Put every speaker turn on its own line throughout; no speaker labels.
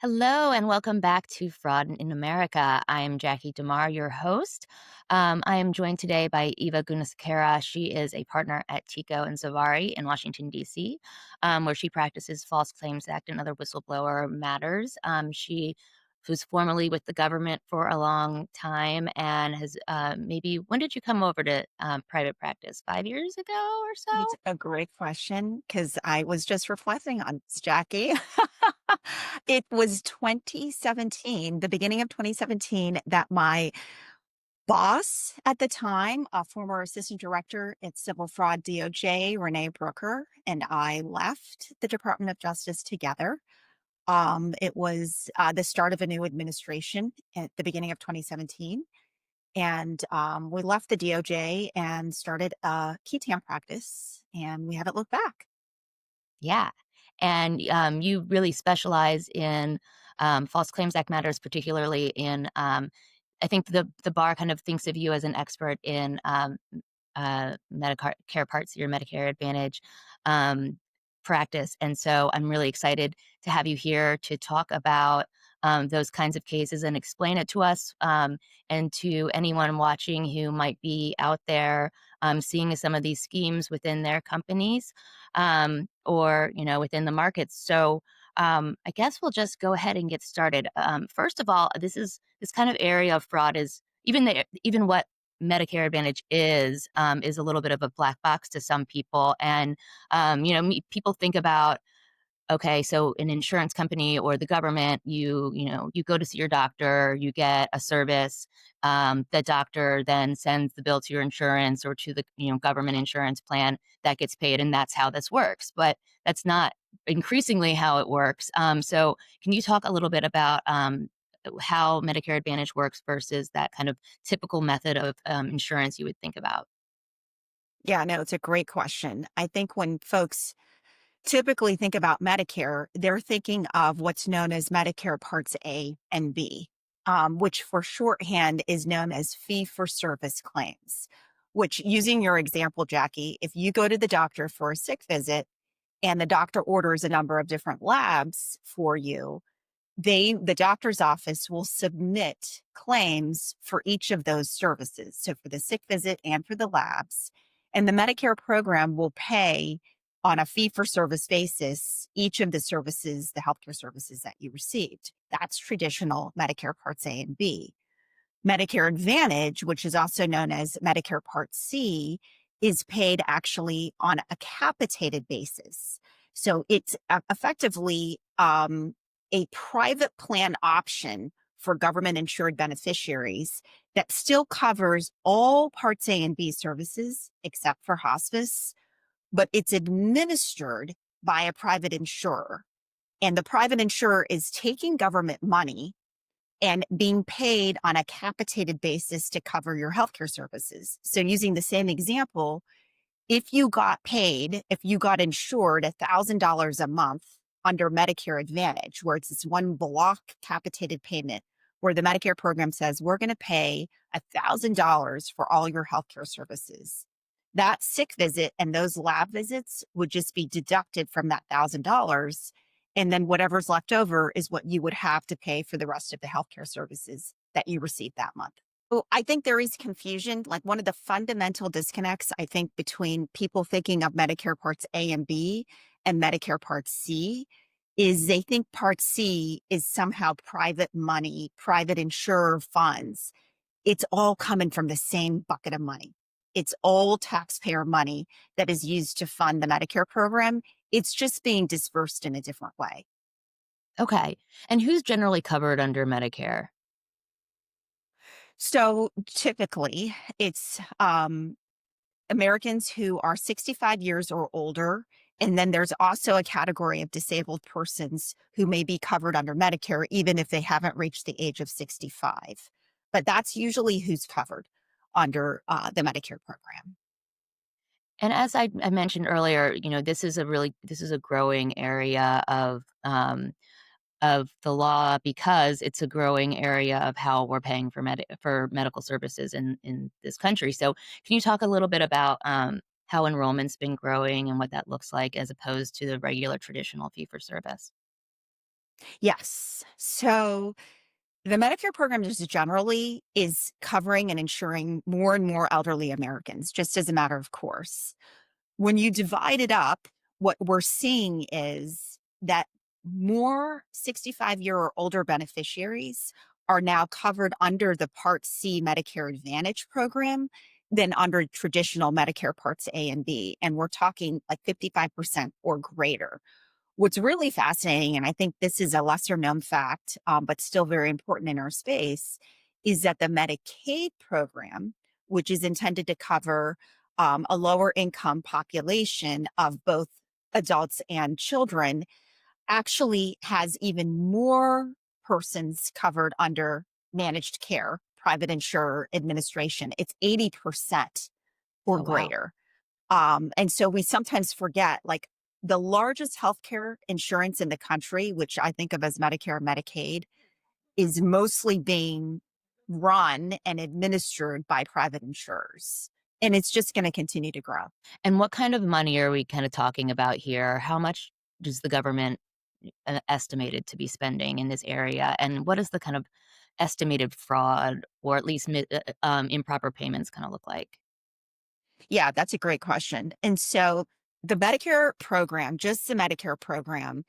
Hello and welcome back to Fraud in America. I'm Jackie Damar, your host. I am joined today by Eva Gunasekera. She is a partner at Tycko and Zavareei in Washington, D.C., where she practices False Claims Act and other whistleblower matters. She was formerly with the government for a long time and has maybe, when did you come over to private practice? 5 years ago or
It's
so?
a great question because I was just reflecting on this, Jackie. It was 2017, the beginning of 2017, that my boss at the time, a former assistant director at Civil Fraud DOJ, Renee Brooker, and I left the Department of Justice together. It was the start of a new administration at the beginning of 2017. And we left the DOJ and started a key tam practice, and we haven't looked back.
Yeah. And you really specialize in False Claims Act matters, particularly in, I think the bar kind of thinks of you as an expert in Medicare Part C or Medicare Advantage um, practice. And so I'm really excited to have you here to talk about those kinds of cases and explain it to us and to anyone watching who might be out there seeing some of these schemes within their companies or within the markets. So I guess we'll just go ahead and get started. First of all, this kind of area of fraud is even what Medicare Advantage is a little bit of a black box to some people. And, people think about, okay, so an insurance company or the government, you go to see your doctor, you get a service. The doctor then sends the bill to your insurance or to the, government insurance plan that gets paid. And that's how this works. But that's not increasingly how it works. So can you talk a little bit about how Medicare Advantage works versus that kind of typical method of insurance you would think about?
Yeah, no, it's a great question. I think when folks typically think about Medicare, they're thinking of what's known as Medicare Parts A and B, which for shorthand is known as fee for service claims. Which, using your example, Jackie, if you go to the doctor for a sick visit and the doctor orders a number of different labs for you, the doctor's office will submit claims for each of those services. So for the sick visit and for the labs. And the Medicare program will pay on a fee for service basis each of the services, the healthcare services that you received. That's traditional Medicare Parts A and B. Medicare Advantage, which is also known as Medicare Part C, is paid actually on a capitated basis. So it's effectively a private plan option for government insured beneficiaries that still covers all Parts A and B services except for hospice, but it's administered by a private insurer. And the private insurer is taking government money and being paid on a capitated basis to cover your healthcare services. So, using the same example, if you got paid, if you got insured $1,000 a month under Medicare Advantage, where it's this one block capitated payment, where the Medicare program says, we're going to pay $1,000 for all your healthcare services. That sick visit and those lab visits would just be deducted from that $1,000. And then whatever's left over is what you would have to pay for the rest of the healthcare services that you received that month. Well, I think there is confusion. Like one of the fundamental disconnects, I think, between people thinking of Medicare Parts A and B and Medicare Part C is they think Part C is somehow private money, private insurer funds. It's all coming from the same bucket of money. It's all taxpayer money that is used to fund the Medicare program. It's just being dispersed in a different way.
Okay. And who's generally covered under Medicare?
So typically, it's Americans who are 65 years or older. And then there's also a category of disabled persons who may be covered under Medicare, even if they haven't reached the age of 65. But that's usually who's covered under the Medicare program.
And as I mentioned earlier, this is a growing area of the law because it's a growing area of how we're paying for medical services in this country. So, can you talk a little bit about how enrollment's been growing and what that looks like as opposed to the regular traditional fee for service?
Yes. So the Medicare program just generally is covering and insuring more and more elderly Americans, just as a matter of course. When you divide it up, what we're seeing is that more 65-year or older beneficiaries are now covered under the Part C Medicare Advantage program than under traditional Medicare Parts A and B. And we're talking like 55% or greater. What's really fascinating, and I think this is a lesser known fact, but still very important in our space, is that the Medicaid program, which is intended to cover a lower income population of both adults and children, actually has even more persons covered under managed care, private insurer administration. It's 80% or
Oh, wow.
greater. And so we sometimes forget, like, the largest healthcare insurance in the country, which I think of as Medicare and Medicaid, is mostly being run and administered by private insurers. And it's just going to continue to grow.
And what kind of money are we kinda talking about here? How much does the government estimated to be spending in this area? And what does the kind of estimated fraud or at least improper payments kinda look like?
Yeah, that's a great question. And so the Medicare program, just the Medicare program,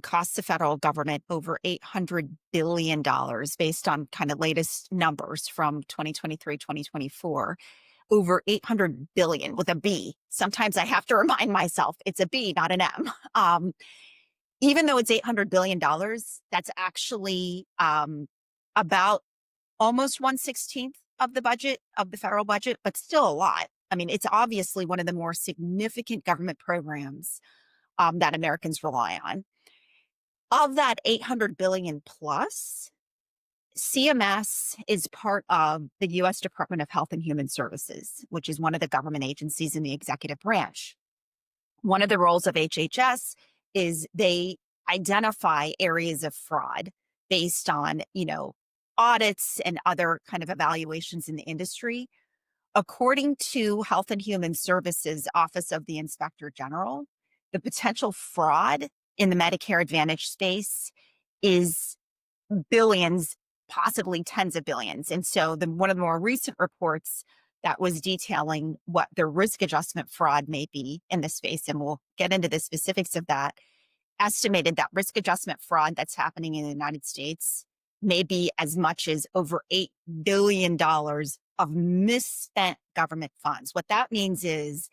costs the federal government over $800 billion dollars based on kind of latest numbers from 2023, 2024. Over 800 billion with a B. Sometimes I have to remind myself it's a B, not an M. Even though it's $800 billion, that's actually about almost 1/16 of the budget of the federal budget, but still a lot. I mean, it's obviously one of the more significant government programs that Americans rely on. Of that 800 billion plus, CMS is part of the US Department of Health and Human Services, which is one of the government agencies in the executive branch. One of the roles of HHS is they identify areas of fraud based on, audits and other kind of evaluations in the industry. According to Health and Human Services Office of the Inspector General, the potential fraud in the Medicare Advantage space is billions, possibly tens of billions. And so one of the more recent reports that was detailing what the risk adjustment fraud may be in this space, and we'll get into the specifics of that, estimated that risk adjustment fraud that's happening in the United States may be as much as over $8 billion dollars of misspent government funds. What that means is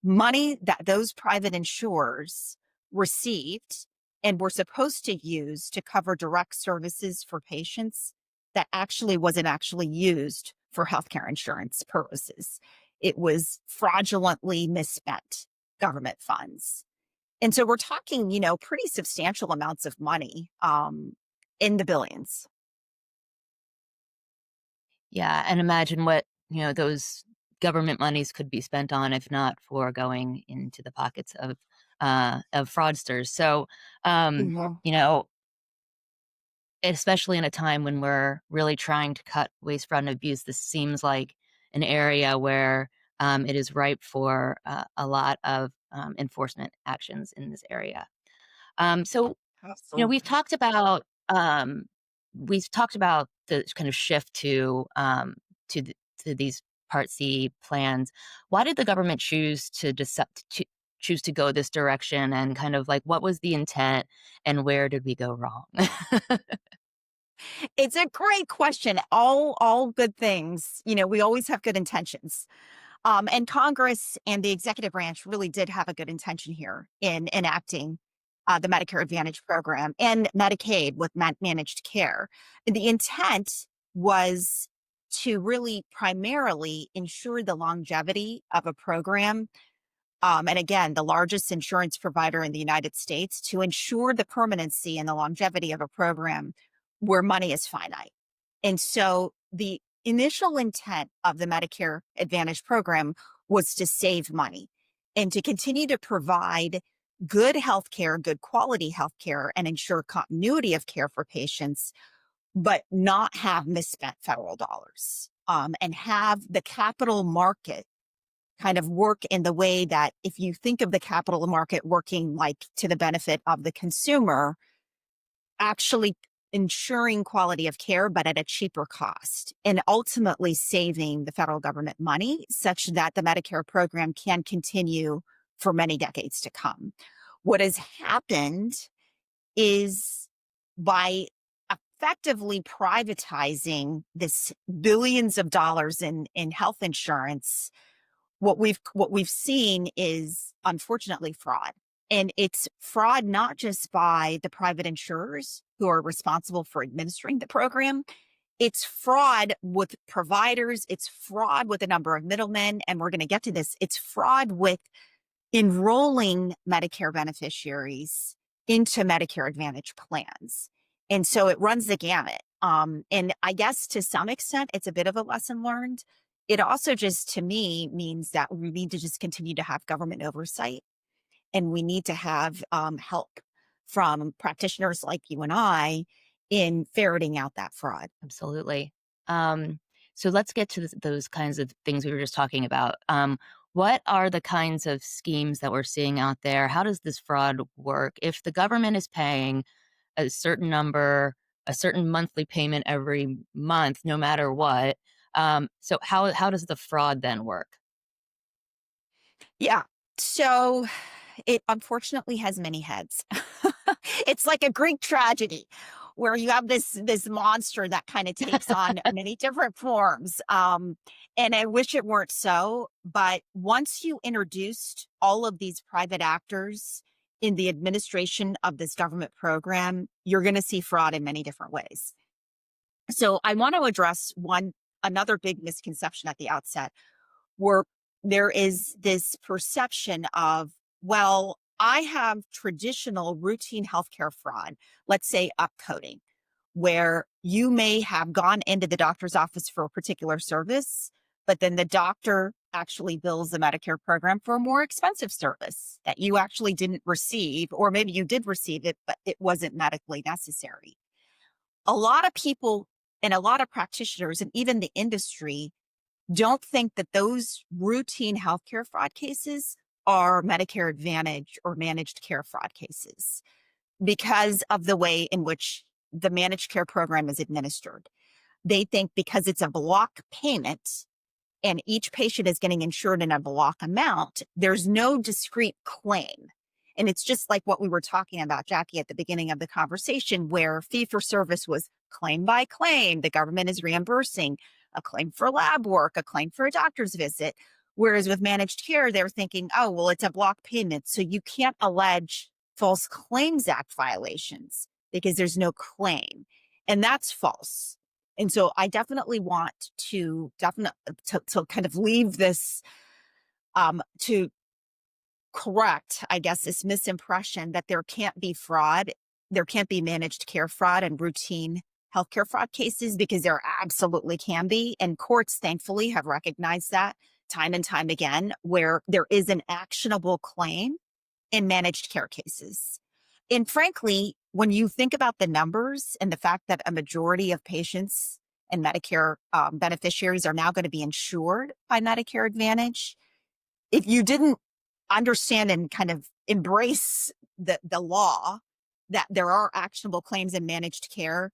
money that those private insurers received and were supposed to use to cover direct services for patients that actually wasn't actually used for healthcare insurance purposes. It was fraudulently misspent government funds. And so we're talking, pretty substantial amounts of money in the billions.
Yeah, and imagine what, those government monies could be spent on if not for going into the pockets of fraudsters. So, um,
Mhm.
you know, especially in a time when we're really trying to cut waste, fraud, and abuse, this seems like an area where, it is ripe for, a lot of, enforcement actions in this area. So, we've
Absolutely.
talked about, the kind of shift to to these Part C plans. Why did the government choose to go this direction, and kind of like what was the intent, and where did we go wrong?
It's a great question. All good things. We always have good intentions. And Congress and the executive branch really did have a good intention here in enacting the Medicare Advantage program and Medicaid with managed care. The intent was to really primarily ensure the longevity of a program. And again, the largest insurance provider in the United States, to ensure the permanency and the longevity of a program where money is finite. And so the initial intent of the Medicare Advantage program was to save money and to continue to provide good healthcare, good quality healthcare, and ensure continuity of care for patients, but not have misspent federal dollars, and have the capital market kind of work in the way that, if you think of the capital market working like to the benefit of the consumer, actually ensuring quality of care, but at a cheaper cost, and ultimately saving the federal government money such that the Medicare program can continue for many decades to come. What has happened is by effectively privatizing this billions of dollars in health insurance, what we've seen is unfortunately fraud. And it's fraud not just by the private insurers who are responsible for administering the program. It's fraud with providers. It's fraud with a number of middlemen. And we're going to get to this. It's fraud with enrolling Medicare beneficiaries into Medicare Advantage plans. And so it runs the gamut. And I guess to some extent, it's a bit of a lesson learned. It also just, to me, means that we need to just continue to have government oversight, and we need to have help from practitioners like you and I in ferreting out that fraud.
Absolutely. Um, so let's get to those kinds of things we were just talking about. What are the kinds of schemes that we're seeing out there? How does this fraud work? If the government is paying a certain number, a certain monthly payment every month, no matter what, so how does the fraud then work?
Yeah. So it unfortunately has many heads. It's like a Greek tragedy where you have this monster that kind of takes on many different forms. And I wish it weren't so, but once you introduced all of these private actors in the administration of this government program, you're going to see fraud in many different ways. So I want to address another big misconception at the outset, where there is this perception of, well, I have traditional routine healthcare fraud, let's say upcoding, where you may have gone into the doctor's office for a particular service, but then the doctor actually bills the Medicare program for a more expensive service that you actually didn't receive, or maybe you did receive it, but it wasn't medically necessary. A lot of people and a lot of practitioners and even the industry don't think that those routine healthcare fraud cases are Medicare Advantage or managed care fraud cases because of the way in which the managed care program is administered. They think because it's a block payment and each patient is getting insured in a block amount, there's no discrete claim. And it's just like what we were talking about, Jackie, at the beginning of the conversation, where fee for service was claim by claim. The government is reimbursing a claim for lab work, a claim for a doctor's visit. Whereas with managed care, they're thinking, oh, well, it's a block payment. So you can't allege False Claims Act violations because there's no claim. And that's false. And so I definitely want to kind of leave this to correct, I guess, this misimpression that there can't be fraud, there can't be managed care fraud and routine healthcare fraud cases, because there absolutely can be. And courts, thankfully, have recognized that time and time again, where there is an actionable claim in managed care cases. And frankly, when you think about the numbers and the fact that a majority of patients and Medicare beneficiaries are now going to be insured by Medicare Advantage, if you didn't understand and kind of embrace the law that there are actionable claims in managed care,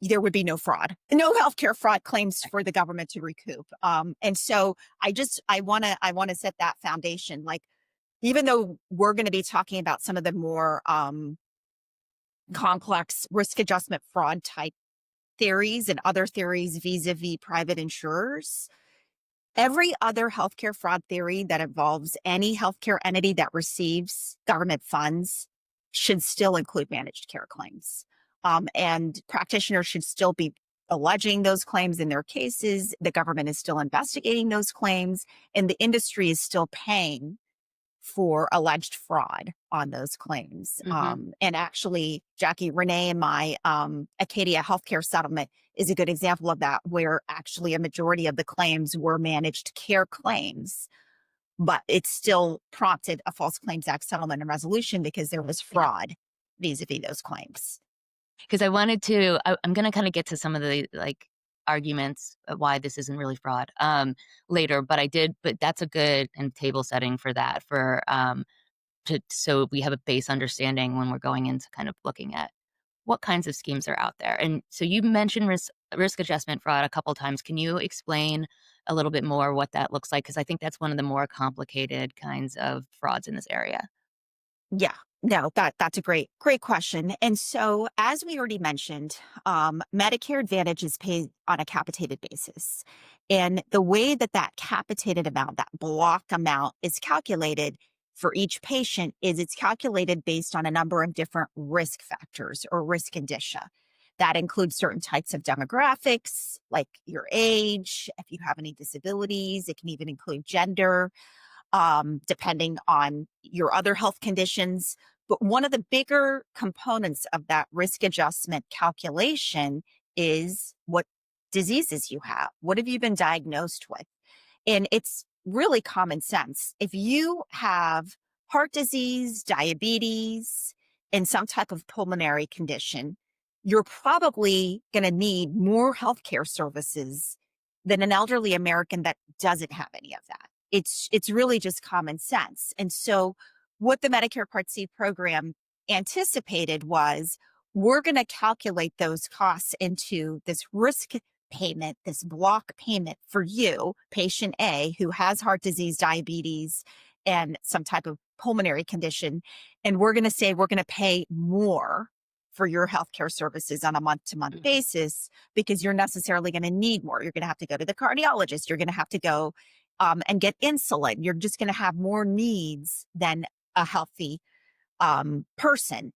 there would be no fraud, no healthcare fraud claims for the government to recoup. And so I want to set that foundation. Like, even though we're going to be talking about some of the more complex risk adjustment fraud type theories and other theories vis-a-vis private insurers, every other healthcare fraud theory that involves any healthcare entity that receives government funds should still include managed care claims. And practitioners should still be alleging those claims in their cases. The government is still investigating those claims, and the industry is still paying for alleged fraud on those claims.
Hmm.
And actually, Jackie, Renee and my Acadia healthcare settlement is a good example of that, where actually a majority of the claims were managed care claims, but it still prompted a False Claims Act settlement and resolution because there was
Yeah,
fraud vis-a-vis those claims.
because I'm going to kind of get to some of the like arguments of why this isn't really fraud later, but that's a good and table setting for that so we have a base understanding when we're going into kind of looking at what kinds of schemes are out there? And so you mentioned risk adjustment fraud a couple times. Can you explain a little bit more what that looks like? Because I think that's one of the more complicated kinds of frauds in this area.
Yeah. No, that's a great question. And so, as we already mentioned, Medicare Advantage is paid on a capitated basis, and the way that that capitated amount, that block amount, is calculated for each patient is it's calculated based on a number of different risk factors or risk indicia. That includes certain types of demographics, like your age, if you have any disabilities. It can even include gender, depending on your other health conditions. But one of the bigger components of that risk adjustment calculation is what diseases you have. What have you been diagnosed with? And it's really common sense. If you have heart disease, diabetes, and some type of pulmonary condition, you're probably going to need more healthcare services than an elderly American that doesn't have any of that. It's really just common sense. And so what the Medicare Part C program anticipated was we're going to calculate those costs into this risk payment, this block payment for you, patient A, who has heart disease, diabetes, and some type of pulmonary condition. And we're going to say we're going to pay more for your healthcare services on a month to month
Mhm.
basis because you're necessarily going to need more. You're going to have to go to the cardiologist. You're going to have to go and get insulin. You're just going to have more needs than a healthy person.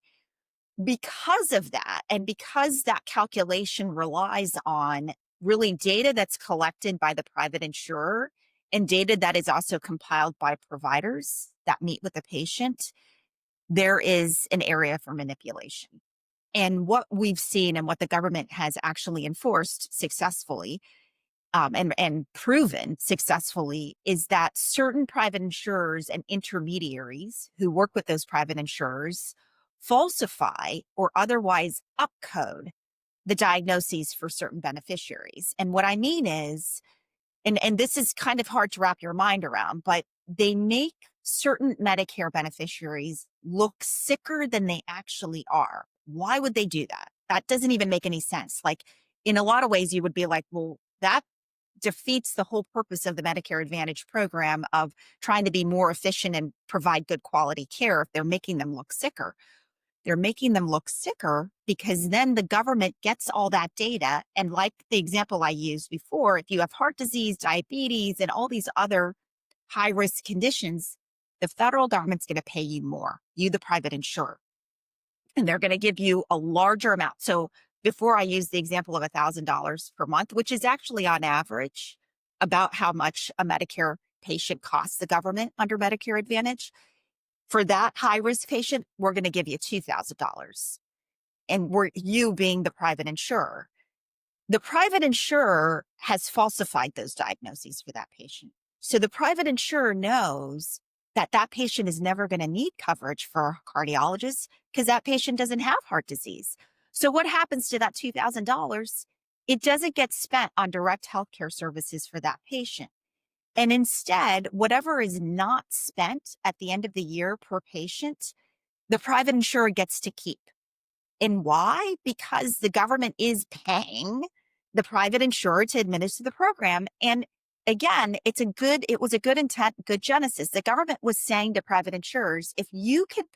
Because of that, and because that calculation relies on really data that's collected by the private insurer and data that is also compiled by providers that meet with the patient, there is an area for manipulation. And what we've seen and what the government has actually enforced successfully and proven successfully is that certain private insurers and intermediaries who work with those private insurers falsify or otherwise upcode the diagnoses for certain beneficiaries. And what I mean is, and this is kind of hard to wrap your mind around, but they make certain Medicare beneficiaries look sicker than they actually are. Why would they do that? That doesn't even make any sense. Like, in a lot of ways, you would be like, well, that defeats the whole purpose of the Medicare Advantage program of trying to be more efficient and provide good quality care if they're making them look sicker. They're making them look sicker because then the government gets all that data. And like the example I used before, if you have heart disease, diabetes, and all these other high risk conditions, the federal government's going to pay you more, you, the private insurer, and they're going to give you a larger amount. So before I used the example of $1,000 per month, which is actually on average about how much a Medicare patient costs the government under Medicare Advantage. For that high risk patient, we're going to give you $2,000. And we're you being the private insurer. The private insurer has falsified those diagnoses for that patient. So the private insurer knows that that patient is never going to need coverage for a cardiologist because that patient doesn't have heart disease. So what happens to that $2,000? It doesn't get spent on direct healthcare services for that patient. And instead, whatever is not spent at the end of the year per patient, the private insurer gets to keep. And why? Because the government is paying the private insurer to administer the program. And again, it was a good intent, good genesis. The government was saying to private insurers, if you could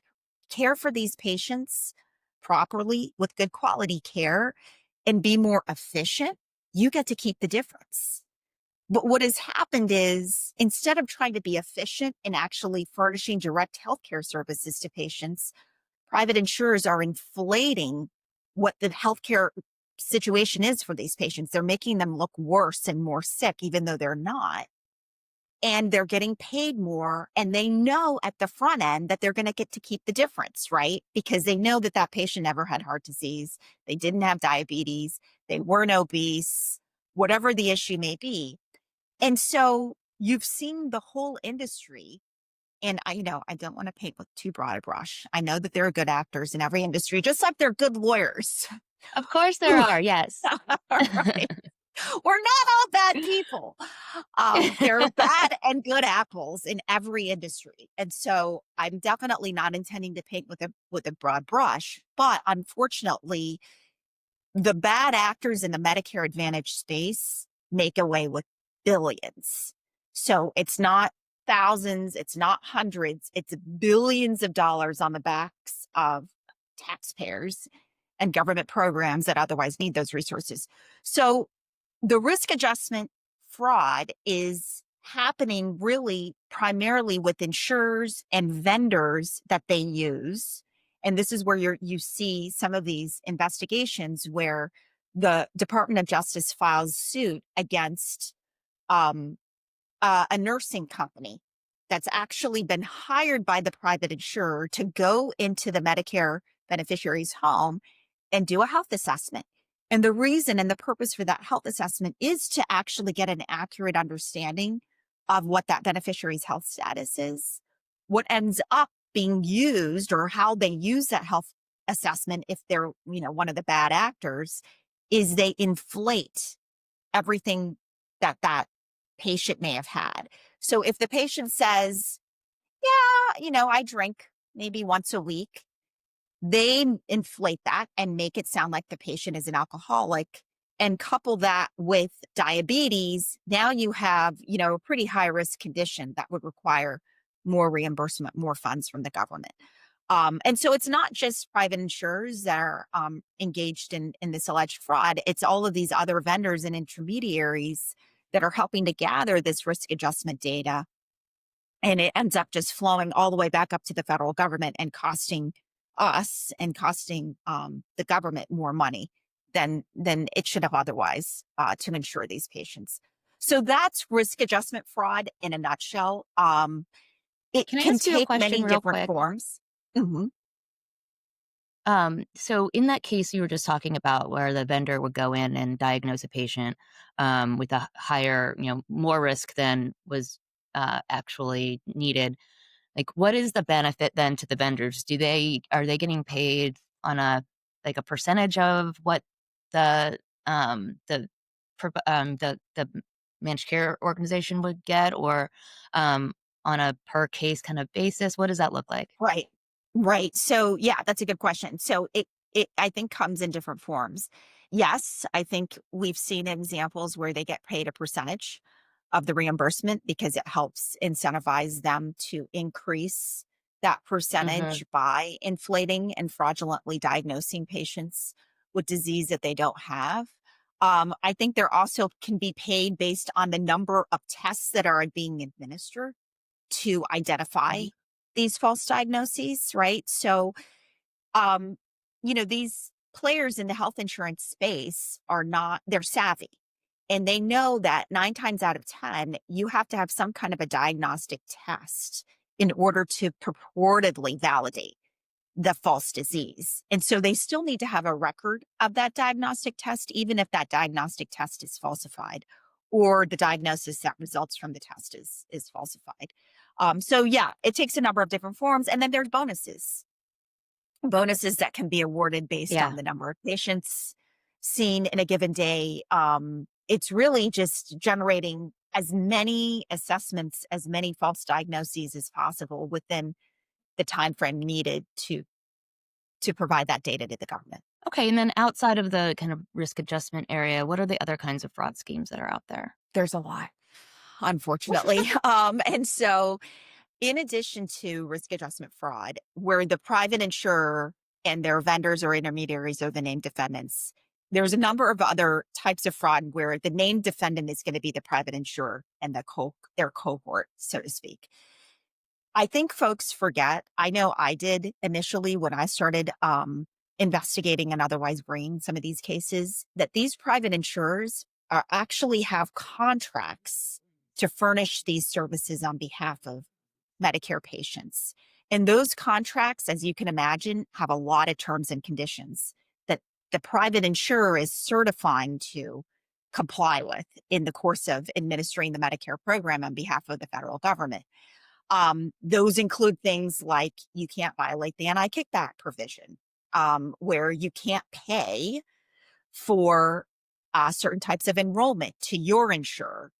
care for these patients properly with good quality care and be more efficient, you get to keep the difference. But what has happened is instead of trying to be efficient in actually furnishing direct healthcare services to patients, private insurers are inflating what the healthcare situation is for these patients. They're making them look worse and more sick, even though they're not. And they're getting paid more. And they know at the front end that they're going to get to keep the difference, right? Because they know that that patient never had heart disease. They didn't have diabetes. They weren't obese, whatever the issue may be. And so you've seen the whole industry. And I don't want to paint with too broad a brush. I know that there are good actors in every industry, just like there are good lawyers.
Of course there
Ooh,
are, yes.
all right. We're not all bad people. There are bad and good apples in every industry. And so I'm definitely not intending to paint with a broad brush, but unfortunately, the bad actors in the Medicare Advantage space make away with billions. So it's not thousands, it's not hundreds, it's billions of dollars on the backs of taxpayers and government programs that otherwise need those resources. So the risk adjustment fraud is happening really primarily with insurers and vendors that they use. And this is where you see some of these investigations where the Department of Justice files suit against um, a nursing company that's actually been hired by the private insurer to go into the Medicare beneficiary's home and do a health assessment. And the reason and the purpose for that health assessment is to actually get an accurate understanding of what that beneficiary's health status is. What ends up being used or how they use that health assessment, if they're, one of the bad actors, is they inflate everything that patient may have had. So if the patient says, yeah, I drink maybe once a week, they inflate that and make it sound like the patient is an alcoholic and couple that with diabetes. Now you have, a pretty high risk condition that would require more reimbursement, more funds from the government. And so it's not just private insurers that are engaged in this alleged fraud. It's all of these other vendors and intermediaries that are helping to gather this risk adjustment data. And it ends up just flowing all the way back up to the federal government and costing us and costing the government more money than it should have otherwise to insure these patients. So that's risk adjustment fraud in a nutshell. It
Can I
can
ask you a
take
question
many
real
different
quick?
forms. Mhm.
So in that case you were just talking about where the vendor would go in and diagnose a patient with a higher, more risk than was actually needed. Like, what is the benefit then to the vendors? Are they getting paid on a percentage of what the the the managed care organization would get, or um, on a per case kind of basis? What does that look like?
Right. Right. So yeah, that's a good question. So it I think comes in different forms. Yes, I think we've seen examples where they get paid a percentage of the reimbursement because it helps incentivize them to increase that
Hmm.
percentage by inflating and fraudulently diagnosing patients with disease that they don't have. I think there also can be paid based on the number of tests that are being administered to identify these false diagnoses, right? So, um, these players in the health insurance space they're savvy and they know that 9 times out of 10, you have to have some kind of a diagnostic test in order to purportedly validate the false disease. And so they still need to have a record of that diagnostic test, even if that diagnostic test is falsified or the diagnosis that results from the test is falsified. So yeah, it takes a number of different forms. And then there's bonuses that can be awarded based on
Yeah.
the number of patients seen in a given day. It's really just generating as many assessments, as many false diagnoses as possible within the time frame needed to provide that data to the government.
Okay, and then outside of the kind of risk adjustment area, what are the other kinds of fraud schemes that are out there?
There's a lot, unfortunately. And so, in addition to risk adjustment fraud, where the private insurer and their vendors or intermediaries are the named defendants, there's a number of other types of fraud where the named defendant is going to be the private insurer and their cohort, so to speak. I think folks forget. I know I did initially when I started investigating and otherwise bringing some of these cases, that these private insurers actually have contracts to furnish these services on behalf of Medicare patients. And those contracts, as you can imagine, have a lot of terms and conditions that the private insurer is certifying to comply with in the course of administering the Medicare program on behalf of the federal government. Those include things like you can't violate the anti-kickback provision, where you can't pay for certain types of enrollment to your insurer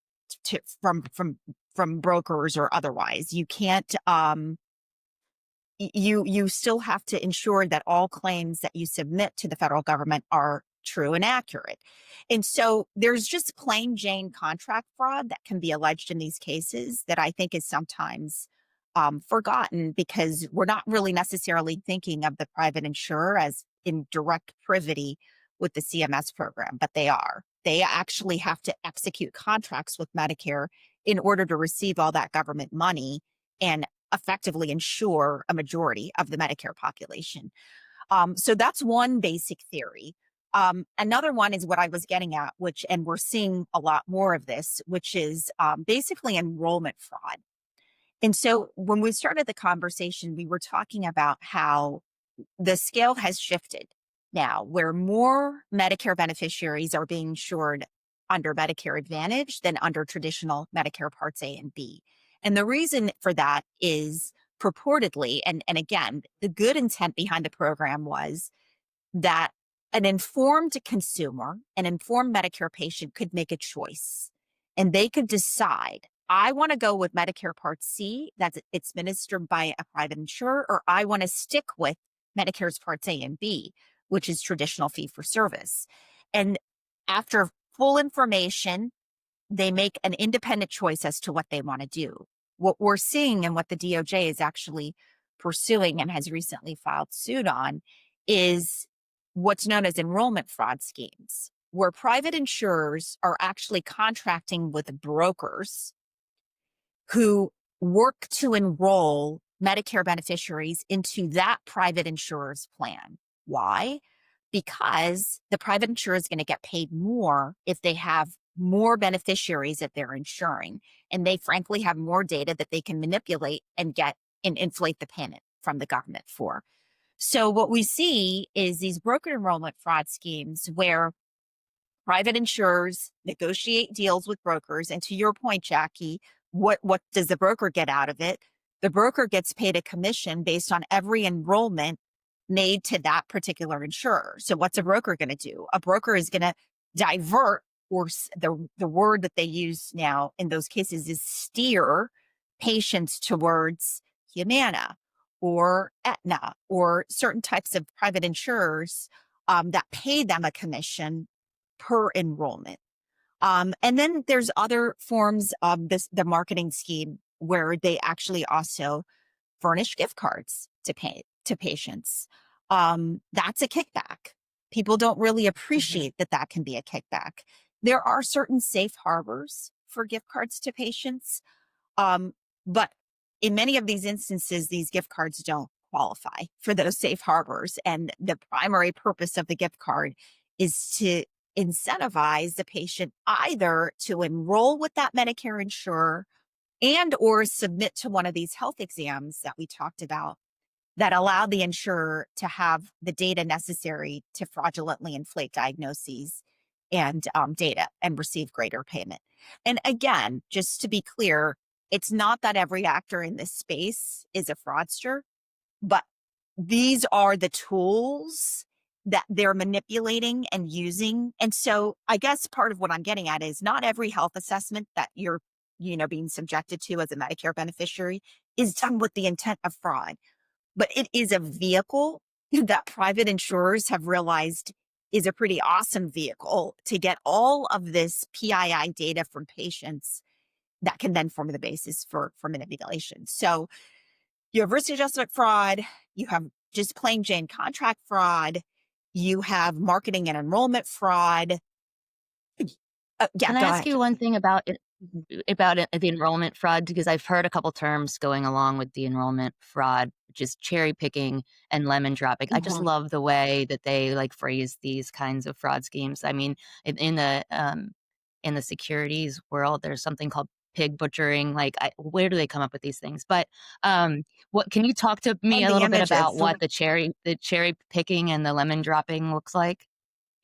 from brokers or otherwise. You can't you still have to ensure that all claims that you submit to the federal government are true and accurate. And so there's just plain Jane contract fraud that can be alleged in these cases that I think is sometimes forgotten because we're not really necessarily thinking of the private insurer as in direct privity with the CMS program, but they are. They actually have to execute contracts with Medicare in order to receive all that government money and effectively insure a majority of the Medicare population. So that's one basic theory. Another one is what I was getting at, and we're seeing a lot more of this, which is basically enrollment fraud. And so when we started the conversation, we were talking about how the scale has shifted now, where more Medicare beneficiaries are being insured under Medicare Advantage than under traditional Medicare Parts A and B. And the reason for that is purportedly, and again, the good intent behind the program was that an informed consumer, an informed Medicare patient could make a choice and they could decide, I want to go with Medicare Part C, that's it's administered by a private insurer, or I want to stick with Medicare's Parts A and B, which is traditional fee for service. And after full information, they make an independent choice as to what they want to do. What we're seeing and what the DOJ is actually pursuing and has recently filed suit on is what's known as enrollment fraud schemes, where private insurers are actually contracting with brokers who work to enroll Medicare beneficiaries into that private insurer's plan. Why? Because the private insurer is going to get paid more if they have more beneficiaries that they're insuring. And they frankly have more data that they can manipulate and get and inflate the payment from the government for. So what we see is these broker enrollment fraud schemes where private insurers negotiate deals with brokers. And to your point, Jackie, what does the broker get out of it? The broker gets paid a commission based on every enrollment made to that particular insurer. So what's a broker going to do? A broker is going to divert, or the word that they use now in those cases is steer patients towards Humana or Aetna or certain types of private insurers that pay them a commission per enrollment. And then there's other forms of the marketing scheme where they actually also furnish gift cards to pay to patients. That's a kickback. People don't really appreciate that can be a kickback. There are certain safe harbors for gift cards to patients, but in many of these instances, these gift cards don't qualify for those safe harbors. And the primary purpose of the gift card is to incentivize the patient either to enroll with that Medicare insurer and or submit to one of these health exams that we talked about that allow the insurer to have the data necessary to fraudulently inflate diagnoses and data and receive greater payment. And again, just to be clear, it's not that every actor in this space is a fraudster, but these are the tools that they're manipulating and using. And so I guess part of what I'm getting at is not every health assessment that you're, being subjected to as a Medicare beneficiary is done with the intent of fraud, but it is a vehicle that private insurers have realized is a pretty awesome vehicle to get all of this PII data from patients that can then form the basis for manipulation. So you have risk adjustment fraud, you have just plain Jane contract fraud, you have marketing and enrollment fraud. Yeah,
Can I
go
ask
ahead.
you one thing about
Mhm.
the enrollment fraud? Because I've heard a couple terms going along with the enrollment fraud, which is cherry picking and lemon dropping. I just
Mhm.
love the way that they like phrase these kinds of fraud schemes. I mean, in the securities world, there's something called pig butchering. Like, where do they come up with these things? But what can you talk to me
And
a
the
little bit about
images.
what the cherry picking and the lemon dropping looks like?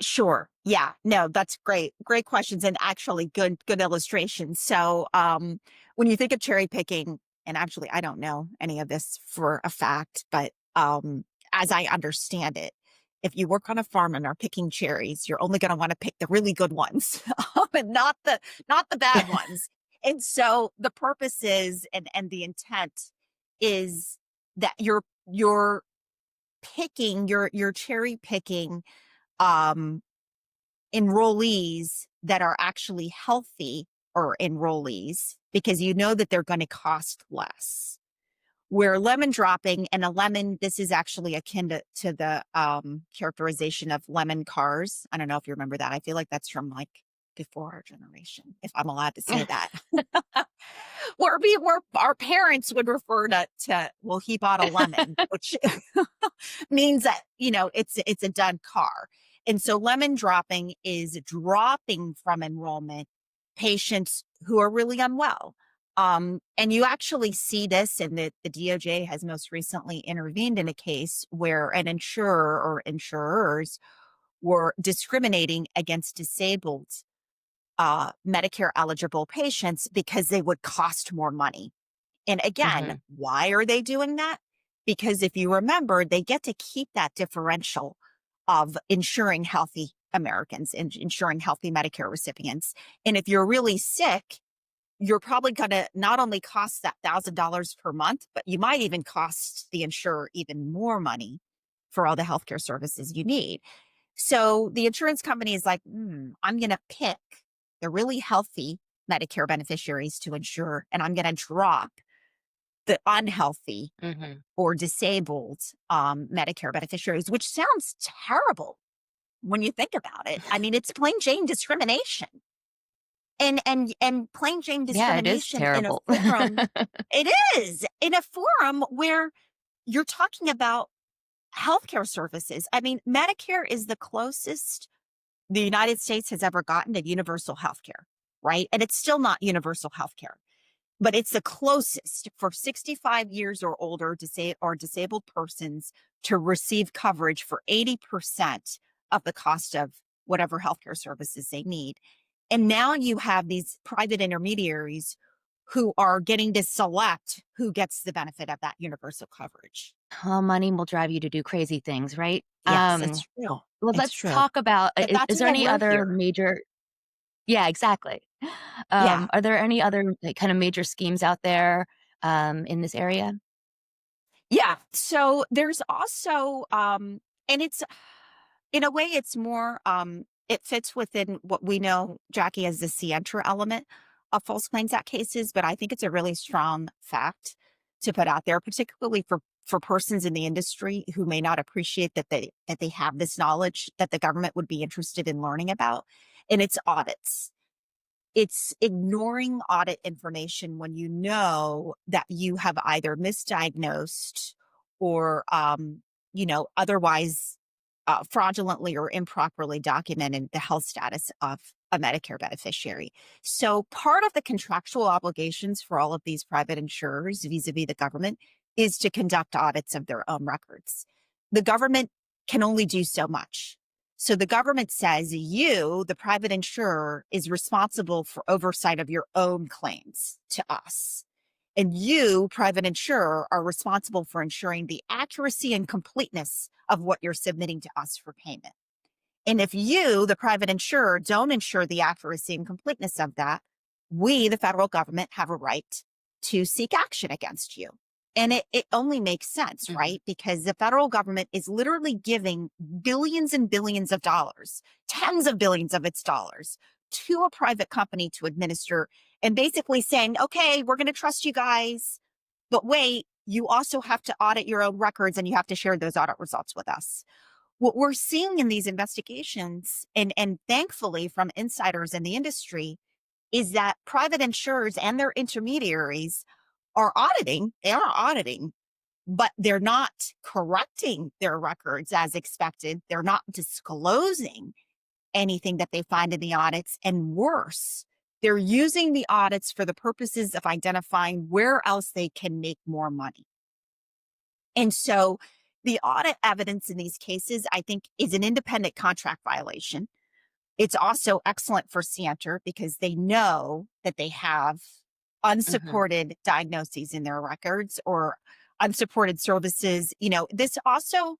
Sure. Yeah. No, that's great. Great questions and actually good illustrations. So, when you think of cherry picking, and actually I don't know any of this for a fact, but as I understand it, if you work on a farm and are picking cherries, you're only going to want to pick the really good ones and not the bad ones. And so the purpose is, and the intent is that you're picking, you're cherry picking um enrollees that are actually healthy, or enrollees, because you know that they're going to cost less. Where lemon dropping, and a lemon, this is actually akin to the characterization of lemon cars. I don't know if you remember that. I feel like that's from like before our generation, if I'm allowed to say that. Where our parents would refer to, well, he bought a lemon, which means that, it's a done car. And so lemon dropping is dropping from enrollment patients who are really unwell. And you actually see this, and the DOJ has most recently intervened in a case where an insurer or insurers were discriminating against disabled Medicare eligible patients because they would cost more money. And again,
Mhm.
why are they doing that? Because if you remember, they get to keep that differential of insuring healthy Americans and insuring healthy Medicare recipients. And if you're really sick, you're probably going to not only cost that $1,000 per month, but you might even cost the insurer even more money for all the healthcare services you need. So the insurance company is like, I'm going to pick the really healthy Medicare beneficiaries to insure, and I'm going to drop the unhealthy
Mhm.
or disabled Medicare beneficiaries, which sounds terrible when you think about it. I mean, it's plain Jane discrimination, and plain Jane
Yeah, it is
discrimination in a
terrible.
forum. It is in a forum where you're talking about healthcare services. I mean, Medicare is the closest the United States has ever gotten to universal healthcare, right? And it's still not universal healthcare, but it's the closest for 65 years or older disabled persons to receive coverage for 80% of the cost of whatever healthcare services they need. And now you have these private intermediaries who are getting to select who gets the benefit of that universal coverage.
Well, money will drive you to do crazy things, right?
Yes, that's true.
Well,
It's
let's
true.
talk about
But that's
is there
why
any
we're
other
here.
major. Yeah, exactly.
Yeah.
Are there any other, like, kind of major schemes out there, in this area?
Yeah. So there's also, and it's in a way, it's more, it fits within what we know, Jackie, as the Sientra element of False Claims Act cases, but I think it's a really strong fact to put out there, particularly for persons in the industry who may not appreciate that they have this knowledge that the government would be interested in learning about, and it's audits. It's ignoring audit information when you know that you have either misdiagnosed or, otherwise fraudulently or improperly documented the health status of a Medicare beneficiary. So, part of the contractual obligations for all of these private insurers vis-a-vis the government is to conduct audits of their own records. The government can only do so much. So the government says you, the private insurer, is responsible for oversight of your own claims to us. And you, private insurer, are responsible for ensuring the accuracy and completeness of what you're submitting to us for payment. And if you, the private insurer, don't ensure the accuracy and completeness of that, we, the federal government, have a right to seek action against you. And it only makes sense,
Mhm.
right? Because the federal government is literally giving billions and billions of dollars, tens of billions of its dollars, to a private company to administer, and basically saying, okay, we're going to trust you guys. But wait, you also have to audit your own records, and you have to share those audit results with us. What we're seeing in these investigations, and thankfully from insiders in the industry, is that private insurers and their intermediaries are auditing. They are auditing, but they're not correcting their records as expected. They're not disclosing anything that they find in the audits. And worse, they're using the audits for the purposes of identifying where else they can make more money. And so the audit evidence in these cases, I think, is an independent contract violation. It's also excellent for Sienter because they know that they have
Mhm.
unsupported diagnoses in their records or unsupported services. This also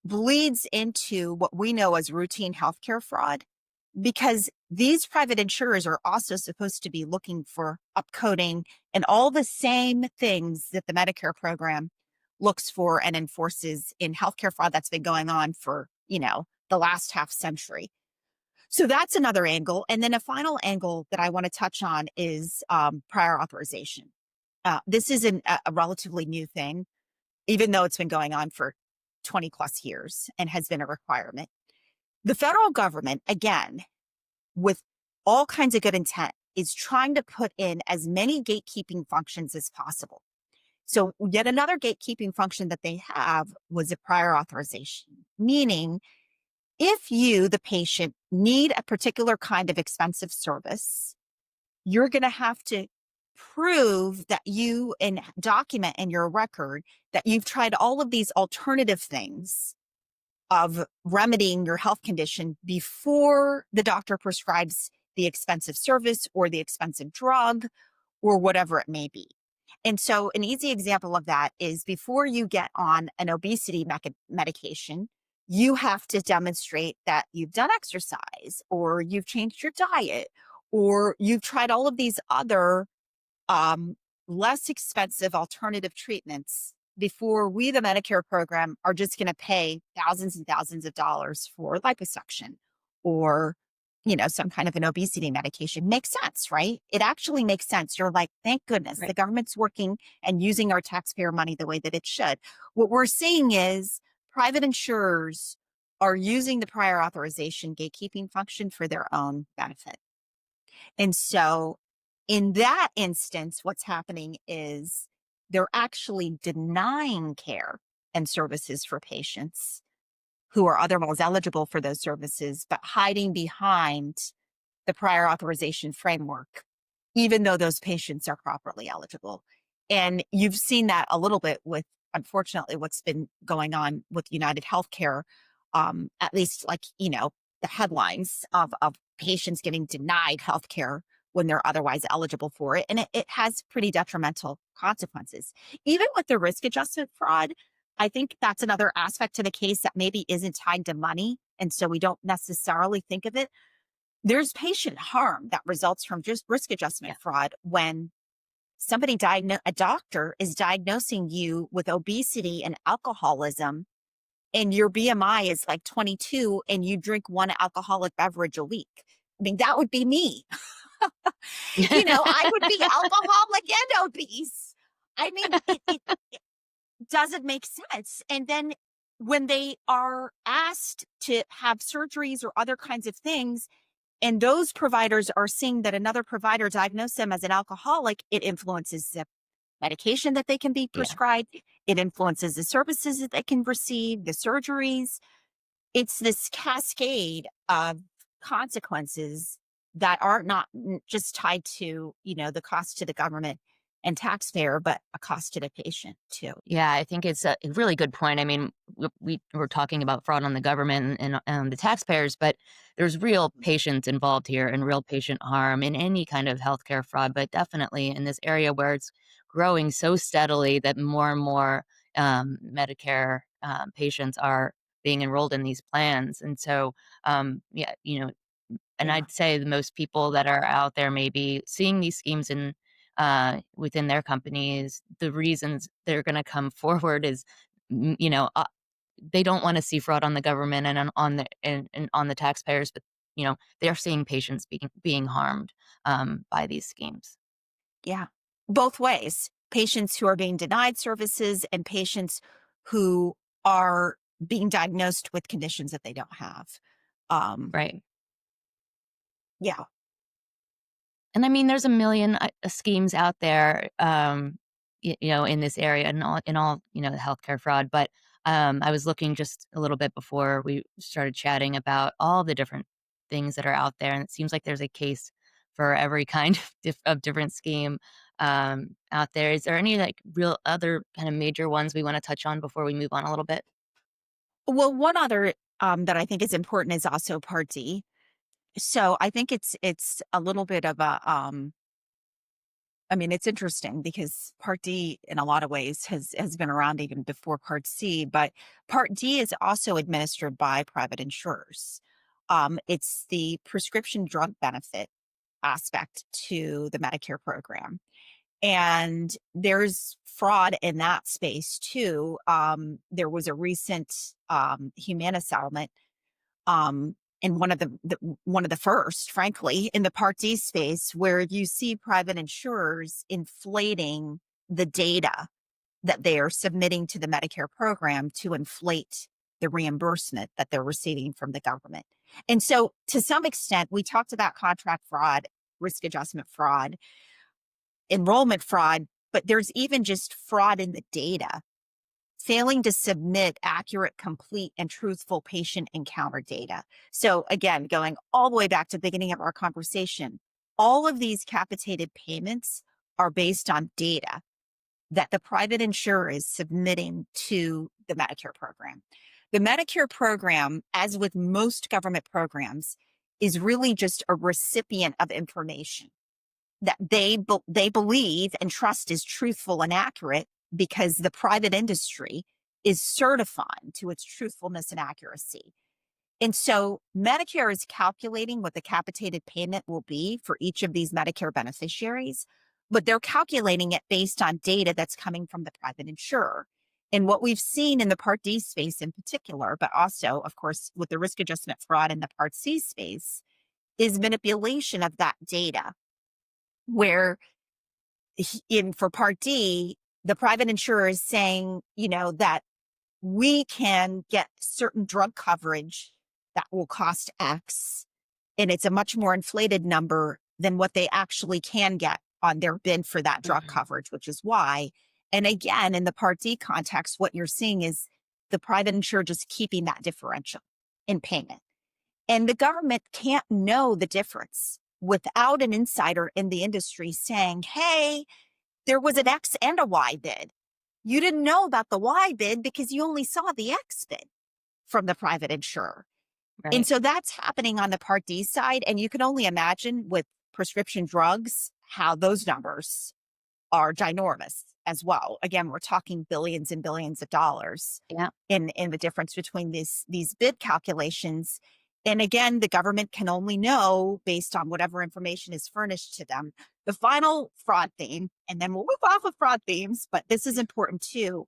bleeds into what we know as routine healthcare fraud because these private insurers are also supposed to be looking for upcoding and all the same things that the Medicare program looks for and enforces in healthcare fraud that's been going on for, the last half century. So that's another angle. And then a final angle that I want to touch on is prior authorization. This isn't a relatively new thing, even though it's been going on for 20 plus years and has been a requirement. The federal government, again, with all kinds of good intent, is trying to put in as many gatekeeping functions as possible. So, yet another gatekeeping function that they have was a prior authorization, meaning if you, the patient, need a particular kind of expensive service, you're going to have to prove that you and document in your record that you've tried all of these alternative things of remedying your health condition before the doctor prescribes the expensive service or the expensive drug or whatever it may be. And so, an easy example of that is before you get on an obesity medication, you have to demonstrate that you've done exercise or you've changed your diet or you've tried all of these other um, less expensive alternative treatments before we, the Medicare program, are just going to pay thousands and thousands of dollars for liposuction or, some kind of an obesity medication. Makes sense, right? It actually makes sense. You're like, thank goodness the
Right.
government's working and using our taxpayer money the way that it should. What we're seeing is private insurers are using the prior authorization gatekeeping function for their own benefit. And so in that instance, what's happening is they're actually denying care and services for patients who are otherwise eligible for those services, but hiding behind the prior authorization framework, even though those patients are properly eligible. And you've seen that a little bit with, unfortunately, what's been going on with United Healthcare, at least like, the headlines of patients getting denied healthcare when they're otherwise eligible for it. And it has pretty detrimental consequences. Even with the risk adjustment fraud, I think that's another aspect to the case that maybe isn't tied to money. And so we don't necessarily think of it. There's patient harm that results from just risk
Yeah.
adjustment fraud when a doctor is diagnosing you with obesity and alcoholism, and your BMI is like 22 and you drink one alcoholic beverage a week. I mean, that would be me. I would be alcoholic and obese. I mean, it doesn't make sense. And then when they are asked to have surgeries or other kinds of things, and those providers are seeing that another provider diagnosed them as an alcoholic, it influences the medication that they can be
Yeah.
prescribed. It influences the services that they can receive, the surgeries. It's this cascade of consequences that are not just tied to, the cost to the government and taxpayer, but a cost to the patient too.
Yeah, I think it's a really good point. I mean, we were talking about fraud on the government and the taxpayers, but there's real patients involved here and real patient harm in any kind of healthcare fraud, but definitely in this area where it's growing so steadily that more and more Medicare patients are being enrolled in these plans. And so, yeah, and
Yeah.
I'd say the most people that are out there maybe seeing these schemes in within their companies, the reasons they're going to come forward is, they don't want to see fraud on the government and on the taxpayers, but they're seeing patients being harmed by these schemes.
Yeah. Both ways. Patients who are being denied services and patients who are being diagnosed with conditions that they don't have. Um,
Right.
yeah.
And I mean, there's a million schemes out there, in this area and all, the healthcare fraud. But I was looking just a little bit before we started chatting about all the different things that are out there, and it seems like there's a case for every kind of different scheme out there. Is there any like real other kind of major ones we want to touch on before we move on a little bit?
Well, one other that I think is important is also Part D. So I think it's a little bit of a I mean, it's interesting because Part D, in a lot of ways, has been around even before Part C, but Part D is also administered by private insurers. It's the prescription drug benefit aspect to the Medicare program. And there's fraud in that space too. There was a recent Humana settlement, and one of the first, frankly, in the Part D space, where you see private insurers inflating the data that they are submitting to the Medicare program to inflate the reimbursement that they're receiving from the government. And so, to some extent, we talked about contract fraud, risk adjustment fraud, enrollment fraud, but there's even just fraud in the data, failing to submit accurate, complete, and truthful patient encounter data. So again, going all the way back to the beginning of our conversation, all of these capitated payments are based on data that the private insurer is submitting to the Medicare program. The Medicare program, as with most government programs, is really just a recipient of information that they believe and trust is truthful and accurate because the private industry is certifying to its truthfulness and accuracy. And so Medicare is calculating what the capitated payment will be for each of these Medicare beneficiaries, but they're calculating it based on data that's coming from the private insurer. And what we've seen in the Part D space in particular, but also, of course, with the risk adjustment fraud in the Part C space, is manipulation of that data, where in for Part D, the private insurer is saying, that we can get certain drug coverage that will cost X, and it's a much more inflated number than what they actually can get on their bid for that drug
Mhm.
coverage, which is why. And again, in the Part D context, what you're seeing is the private insurer just keeping that differential in payment. And the government can't know the difference without an insider in the industry saying, hey, there was an X and a Y bid. You didn't know about the Y bid because you only saw the X bid from the private insurer. And
Right.
so that's happening on the Part D side. And you can only imagine with prescription drugs how those numbers are ginormous as well. Again, we're talking billions and billions of dollars
Yeah.
in the difference between these bid calculations. And again, the government can only know based on whatever information is furnished to them. The final fraud theme, and then we'll move off of fraud themes, but this is important too.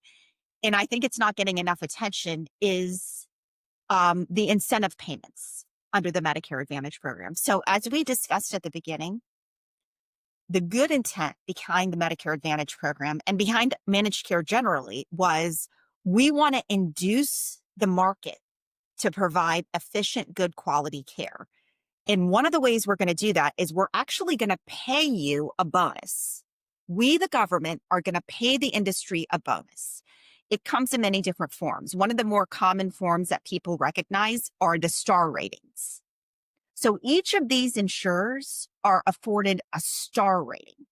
And I think it's not getting enough attention is the incentive payments under the Medicare Advantage program. So as we discussed at the beginning, the good intent behind the Medicare Advantage program and behind managed care generally was we want to induce the market to provide efficient, good quality care. And one of the ways we're going to do that is we're actually going to pay you a bonus. We, the government, are going to pay the industry a bonus. It comes in many different forms. One of the more common forms that people recognize are the star ratings. So each of these insurers are afforded a star rating.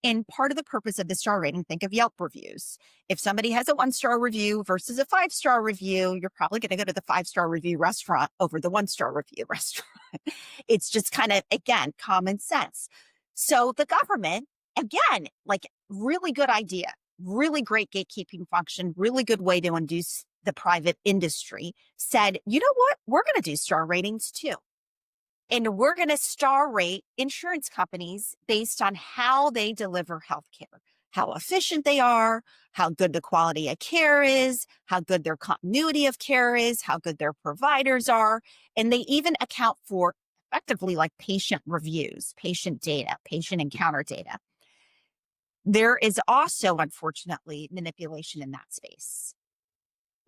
And part of the purpose of the star rating, think of Yelp reviews. If somebody has a 1-star review versus a 5-star review, you're probably going to go to the 5-star review restaurant over the 1-star review restaurant. It's just kind of, again, common sense. So the government, again, like really good idea, really great gatekeeping function, really good way to induce the private industry, said, you know what? We're going to do star ratings too. And we're going to star rate insurance companies based on how they deliver healthcare, how efficient they are, how good the quality of care is, how good their continuity of care is, how good their providers are. And they even account for effectively like patient reviews, patient data, patient encounter data. There is also, unfortunately, manipulation in that space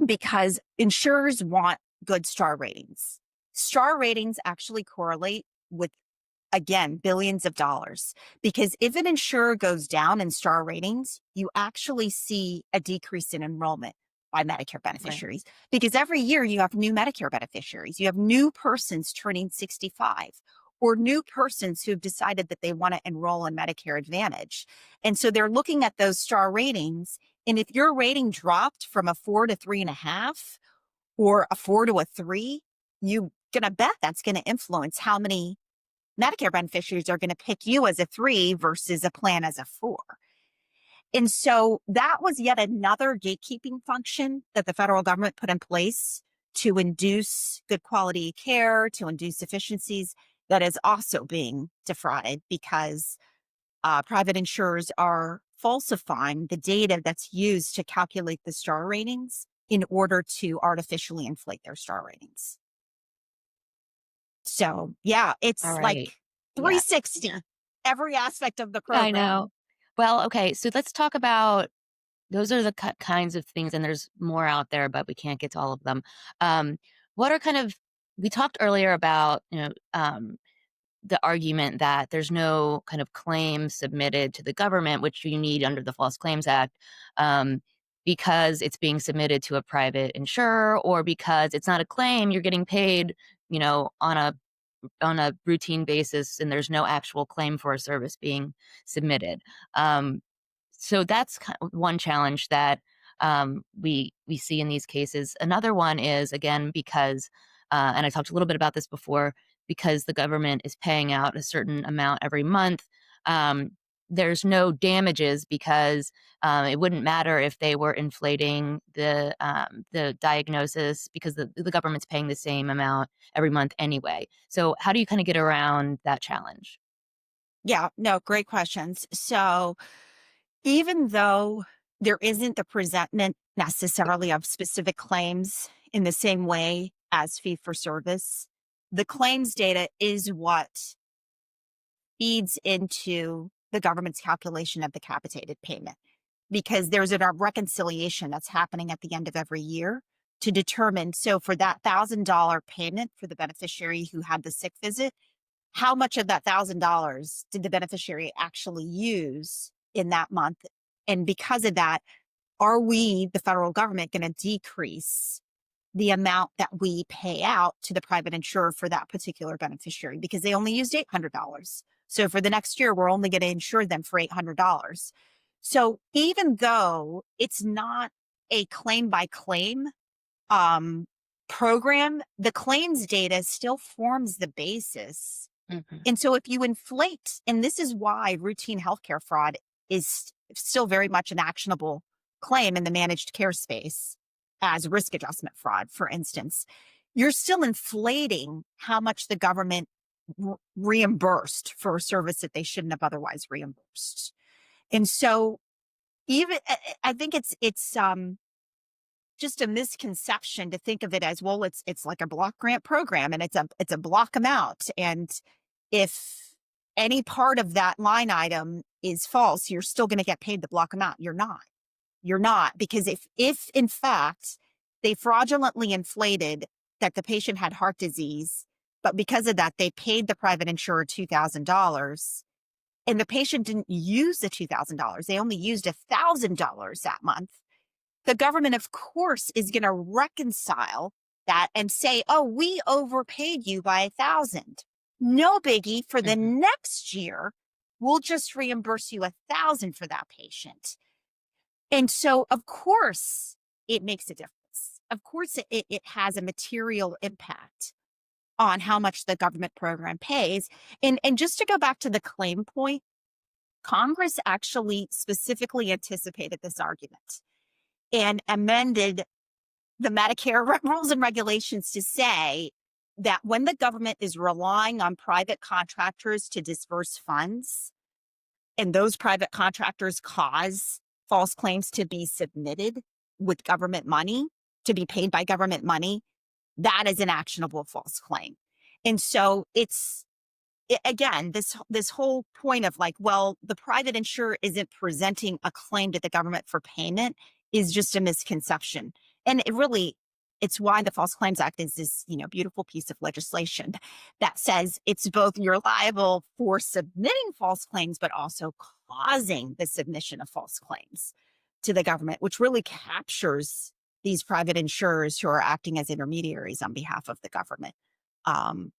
because insurers want good star ratings. Star ratings actually correlate with, again, billions of dollars. Because if an insurer goes down in star ratings, you actually see a decrease in enrollment by Medicare
Right.
beneficiaries. Because every year you have new Medicare beneficiaries, you have new persons turning 65, or new persons who've decided that they want to enroll in Medicare Advantage. And so they're looking at those star ratings. And if your rating dropped from a 4 to 3.5 or a 4 to a 3, you gonna bet that's going to influence how many Medicare beneficiaries are going to pick you as a 3 versus a plan as a 4. And so that was yet another gatekeeping function that the federal government put in place to induce good quality care, to induce efficiencies, that is also being defrauded because private insurers are falsifying the data that's used to calculate the star ratings in order to artificially inflate their star ratings. So, yeah,
All
it's
right.
like
Yeah,
360, every aspect of the
I
program.
know. Well, okay, so let's talk about those are the kinds of things, and there's more out there, but we can't get to all of them. Um, what are kind of we talked earlier about, the argument that there's no kind of claim submitted to the government, which you need under the False Claims Act, um, because it's being submitted to a private insurer or because it's not a claim, you're getting paid, on a routine basis, and there's no actual claim for a service being submitted. Um, so that's one challenge that we see in these cases. Another one is again because, and I talked a little bit about this before, because the government is paying out a certain amount every month. Um, there's no damages because it wouldn't matter if they were inflating the diagnosis because the government's paying the same amount every month anyway. So how do you kind of get around that challenge?
Yeah, no, great questions. So, even though there isn't the presentment necessarily of specific claims in the same way as fee for service, the claims data is what feeds into the government's calculation of the capitated payment because there's a reconciliation that's happening at the end of every year to determine. So, for that $1,000 payment for the beneficiary who had the sick visit, how much of that $1,000 did the beneficiary actually use in that month? And because of that, are we, the federal government, going to decrease the amount that we pay out to the private insurer for that particular beneficiary because they only used $800? So for the next year, we're only going to insure them for $800. So even though it's not a claim by claim um, program, the claims data still forms the basis.
Mhm.
And so if you inflate, and this is why routine healthcare fraud is still very much an actionable claim in the managed care space as risk adjustment fraud, for instance, you're still inflating how much the government reimbursed for a service that they shouldn't have otherwise reimbursed. And so even I think it's just a misconception to think of it as, well, it's like a block grant program and it's a block amount, and if any part of that line item is false, you're still going to get paid the block amount. You're not, because if in fact they fraudulently inflated that the patient had heart disease, but because of that they paid the private insurer $2,000 and the patient didn't use the $2,000, they only used $1,000 that month, the government, of course, is going to reconcile that and say, oh, we overpaid you by 1,000. No biggie. For the
Mhm.
next year, we'll just reimburse you 1,000 for that patient. And so, of course, it makes a difference. Of course, it has a material impact on how much the government program pays. And just to go back to the claim point, Congress actually specifically anticipated this argument and amended the Medicare rules and regulations to say that when the government is relying on private contractors to disperse funds, and those private contractors cause false claims to be submitted with government money, to be paid by government money, that is an actionable false claim. And so again, this whole point of like, well, the private insurer isn't presenting a claim to the government for payment is just a misconception. And it's why the False Claims Act is this, beautiful piece of legislation that says it's both you're liable for submitting false claims, but also causing the submission of false claims to the government, which really captures these private insurers who are acting as intermediaries on behalf of the government. Um,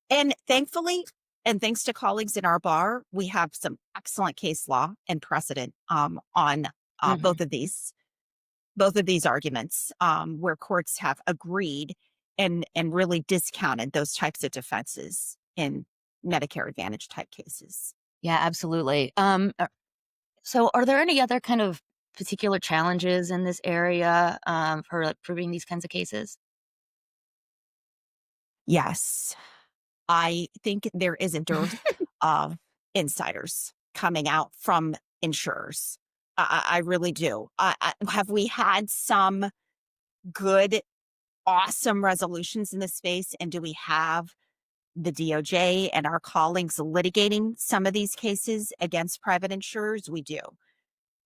and thankfully, and thanks to colleagues in our bar, we have some excellent case law and precedent on
Mhm.
both of these arguments, where courts have agreed and really discounted those types of defenses in Medicare Advantage type cases.
Yeah, absolutely. So are there any other kind of particular challenges in this area, for, like, proving these kinds of cases?
Yes, I think there is a dearth of insiders coming out from insurers. I really do. Have we had some good, awesome resolutions in this space? And do we have the DOJ and our colleagues litigating some of these cases against private insurers? We do.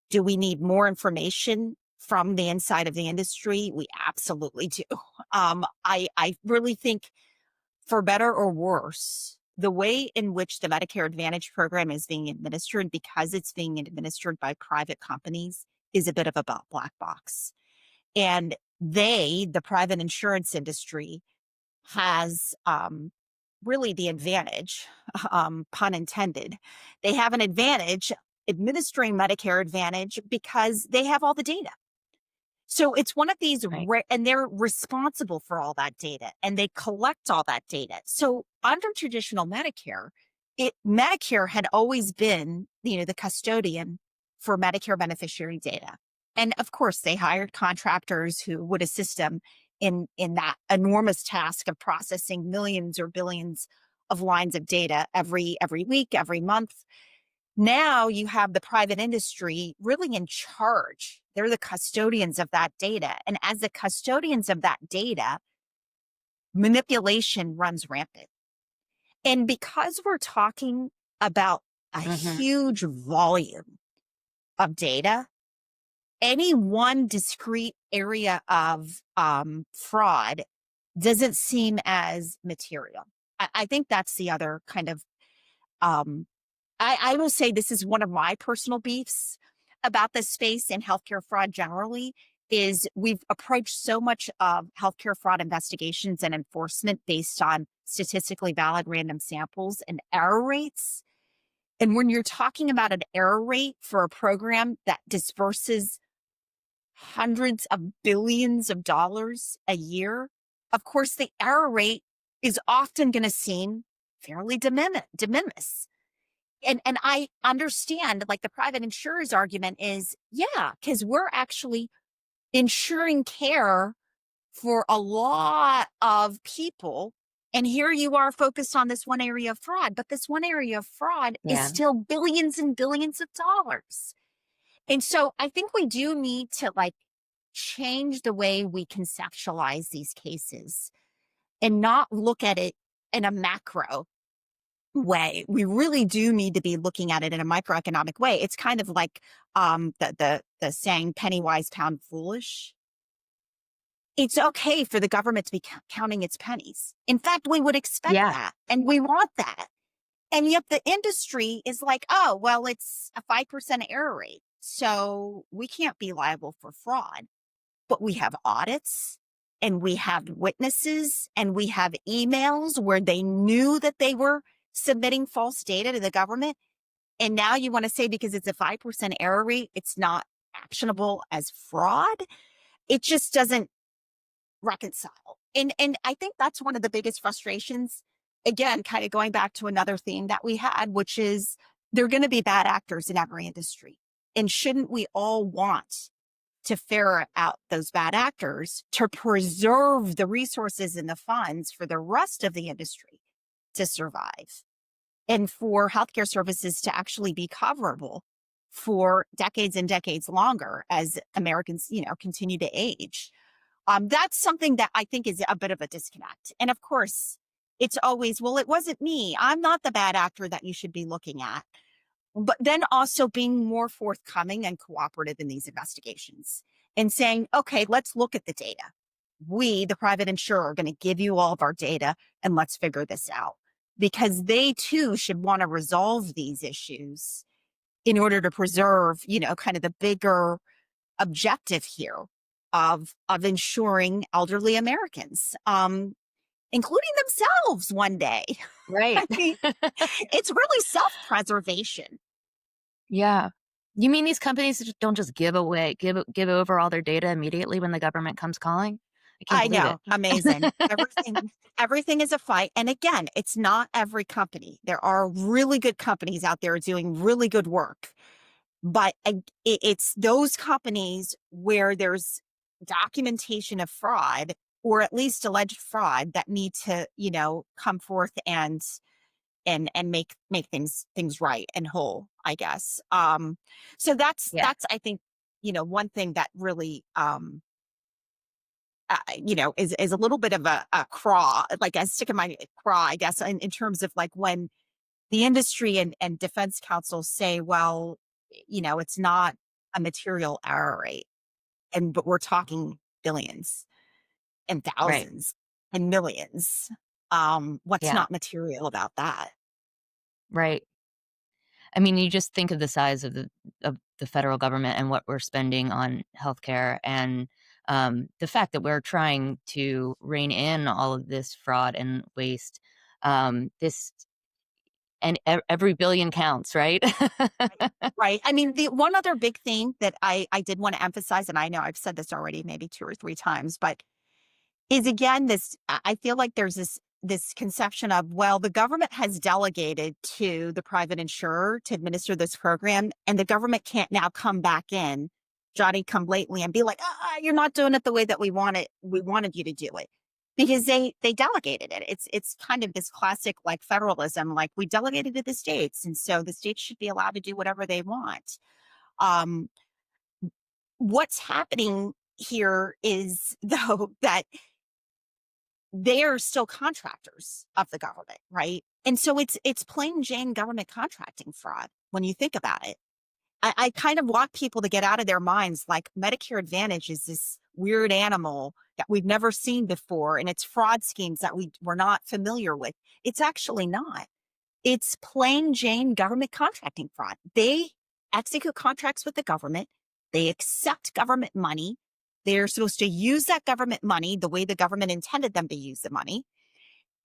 Do we need more information from the inside of the industry? We absolutely do. I really think, for better or worse, the way in which the Medicare Advantage program is being administered, because it's being administered by private companies, is a bit of a black box. And the private insurance industry, has really the advantage, pun intended. They have an advantage administering Medicare Advantage because they have all the data. So it's one of these,
Right.
and they're responsible for all that data and they collect all that data. So under traditional Medicare, Medicare had always been, the custodian for Medicare beneficiary data. And of course, they hired contractors who would assist them in that enormous task of processing millions or billions of lines of data every week, every month. Now you have the private industry really in charge. They're the custodians of that data. And as the custodians of that data, manipulation runs rampant. And because we're talking about a
Mhm.
huge volume of data, any one discrete area of fraud doesn't seem as material. I think that's the other kind of um, I will say this is one of my personal beefs about this space and healthcare fraud generally, is we've approached so much of healthcare fraud investigations and enforcement based on statistically valid random samples and error rates. And when you're talking about an error rate for a program that disperses hundreds of billions of dollars a year, of course, the error rate is often going to seem fairly de minimis. And I understand, like, the private insurer's argument is, yeah, because we're actually insuring care for a lot of people. And here you are focused on this one area of fraud, but this one area of fraud is
Yeah.
still billions and billions of dollars. And so I think we do need to, like, change the way we conceptualize these cases and not look at it in a macro way. We really do need to be looking at it in a microeconomic way. It's kind of like the saying penny wise, pound foolish. It's okay for the government to be counting its pennies. In fact, we would expect
Yeah.
that and we want that. And yet the industry is like, oh, well, it's a 5% error rate. So we can't be liable for fraud. But we have audits and we have witnesses and we have emails where they knew that they were submitting false data to the government. And now you want to say because it's a 5% error rate, it's not actionable as fraud. It just doesn't reconcile. And I think that's one of the biggest frustrations. Again, kind of going back to another theme that we had, which is there are going to be bad actors in every industry. And shouldn't we all want to ferret out those bad actors to preserve the resources and the funds for the rest of the industry to survive and for healthcare services to actually be coverable for decades and decades longer as Americans, continue to age? That's something that I think is a bit of a disconnect. And of course, it's always, well, it wasn't me. I'm not the bad actor that you should be looking at. But then also being more forthcoming and cooperative in these investigations and saying, okay, let's look at the data. We, the private insurer, are going to give you all of our data and let's figure this out. Because they too should want to resolve these issues in order to preserve, kind of the bigger objective here of ensuring elderly Americans, including themselves one day. I
Right.
mean, it's really self-preservation.
Yeah. You mean these companies don't just give over all their data immediately when the government comes calling? I can't
I
believe it.
know, amazing. Everything is a fight, and again, it's not every company. There are really good companies out there doing really good work, but it's those companies where there's documentation of fraud or at least alleged fraud that need to, come forth and make things right and whole, I guess. So
Yeah,
that's I think, one thing that really is a little bit of a craw, like a stick in my craw, I guess, in terms of like when the industry and defense counsel say, well, it's not a material error rate. But we're talking billions and
right.
thousands and millions. What's
Yeah,
not material about that?
right. I mean, you just think of the size of the federal government and what we're spending on healthcare and, the fact that we're trying to rein in all of this fraud and waste, this and every billion counts, right?
Right. Right. I mean, the one other big thing that I did want to emphasize, and I know I've said this already maybe two or three times, but is again this I feel like there's this conception of, well, the government has delegated to the private insurer to administer this program, and the government can't now come back in, Johnny come lately, and be like, you're not doing it the way that we wanted you to do it. Because they delegated it. It's kind of this classic like federalism, like we delegated to the states, and so the states should be allowed to do whatever they want. Um, what's happening here is though that they are still contractors of the government, right? And so it's plain Jane government contracting fraud when you think about it. I kind of want people to get out of their minds like Medicare Advantage is this weird animal that we've never seen before, and it's fraud schemes that we're not familiar with. It's actually not. It's plain Jane government contracting fraud. They execute contracts with the government. They accept government money. They're supposed to use that government money the way the government intended them to use the money.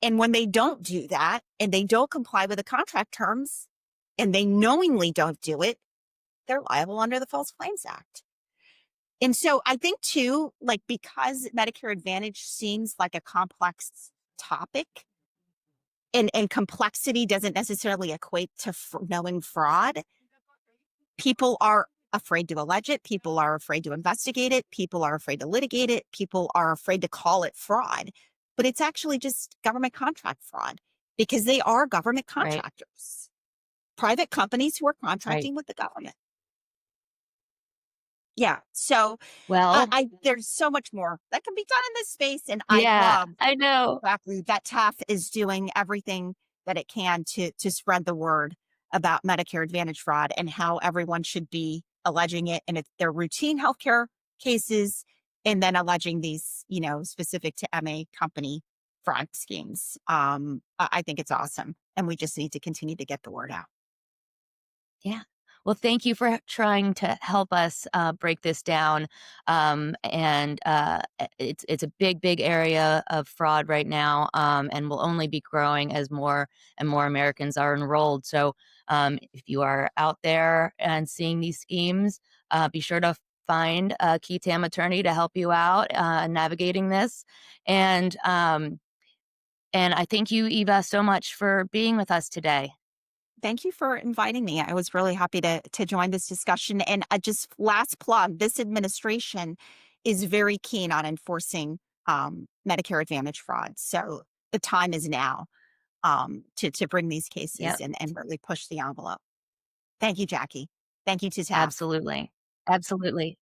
And when they don't do that and they don't comply with the contract terms and they knowingly don't do it, they're liable under the False Claims Act. And so I think too, like because Medicare Advantage seems like a complex topic, and complexity doesn't necessarily equate to knowing fraud, people are afraid to allege it. People are afraid to investigate it. People are afraid to litigate it. People are afraid to call it fraud. But it's actually just government contract fraud because they are government
Right,
contractors, private companies who are
right.
contracting with the government. Yeah. So
Well,
there's so much more that can be done in this space. And I
yeah,
love
I know.
exactly that TAF is doing everything that it can to spread the word about Medicare Advantage fraud and how everyone should be alleging it. And it's their routine healthcare cases and then alleging these, specific to MA company fraud schemes. I think it's awesome. And we just need to continue to get the word out.
Yeah. Well, thank you for trying to help us break this down. It's a big, big area of fraud right now, and will only be growing as more and more Americans are enrolled. So, if you are out there and seeing these schemes, be sure to find a key TAM attorney to help you out navigating this. And and I thank you, Eva, so much for being with us today.
Thank you for inviting me. I was really happy to join this discussion. And just last plug, this administration is very keen on enforcing Medicare Advantage fraud. So the time is now to bring these cases
Yep.
and really push the envelope. Thank you, Jackie. Thank you to TAF.
Absolutely. Absolutely.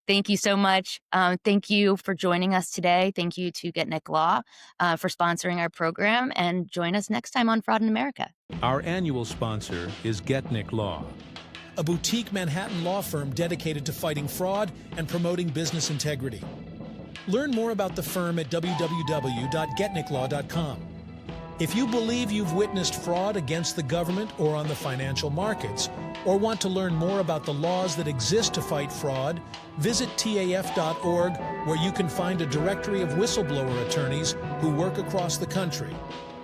Thank you so much. Thank you for joining us today. Thank you to Get Nick Law for sponsoring our program, and join us next time on Fraud in America.
Our annual sponsor is Getnick Law,
a boutique Manhattan law firm dedicated to fighting fraud and promoting business integrity. Learn more about the firm at www.getnicklaw.com. If you believe you've witnessed fraud against the government or on the financial markets, or want to learn more about the laws that exist to fight fraud, visit taf.org, where you can find a directory of whistleblower attorneys who work across the country.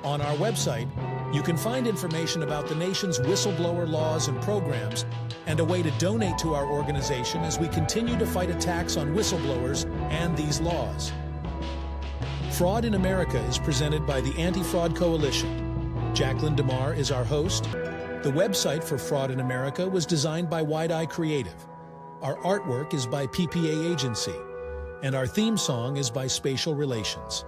On our website, you can find information about the nation's whistleblower laws and programs, and a way to donate to our organization as we continue to fight attacks on whistleblowers and these laws. Fraud in America is presented by the Anti-Fraud Coalition. Jacqueline DeMar is our host. The website for Fraud in America was designed by Wide Eye Creative. Our artwork is by PPA Agency, and our theme song is by Spatial Relations.